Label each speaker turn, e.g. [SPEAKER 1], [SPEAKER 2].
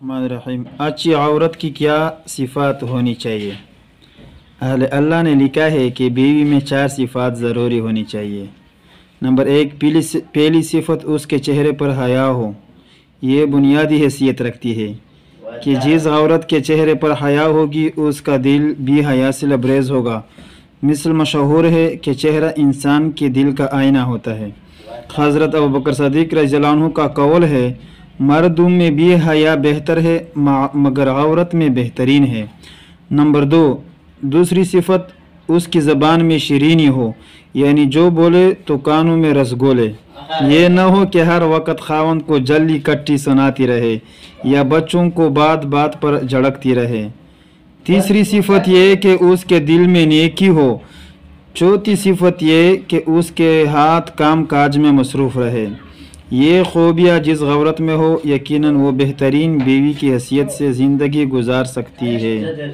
[SPEAKER 1] الرحمن الرحیم۔ اچھی عورت کی کیا صفات ہونی چاہیے؟ اہل اللہ نے لکھا ہے کہ بیوی میں 4 صفات ضروری ہونی چاہیے۔ نمبر 1، پہلی صفت اس کے چہرے پر حیا ہو۔ یہ بنیادی حیثیت رکھتی ہے کہ جس عورت کے چہرے پر حیا ہوگی اس کا دل بھی حیا سے لبریز ہوگا۔ مثل مشہور ہے کہ چہرہ انسان کے دل کا آئینہ ہوتا ہے۔ حضرت ابوبکر صدیق رضی اللہ عنہ کا قول ہے، مردوں میں بھی حیا بہتر ہے مگر عورت میں بہترین ہے۔ نمبر 2، دوسری صفت اس کی زبان میں شیرینی ہو، یعنی جو بولے تو کانوں میں رسگولے۔ یہ نہ ہو کہ ہر وقت خاوند کو جلی کٹی سناتی رہے یا بچوں کو بات بات پر جھڑکتی رہے۔ تیسری صفت یہ کہ اس کے دل میں نیکی ہو۔ چوتھی صفت یہ کہ اس کے ہاتھ کام کاج میں مصروف رہے۔ یہ خوبیاں جس عورت میں ہو یقیناً وہ بہترین بیوی کی حیثیت سے زندگی گزار سکتی ہے۔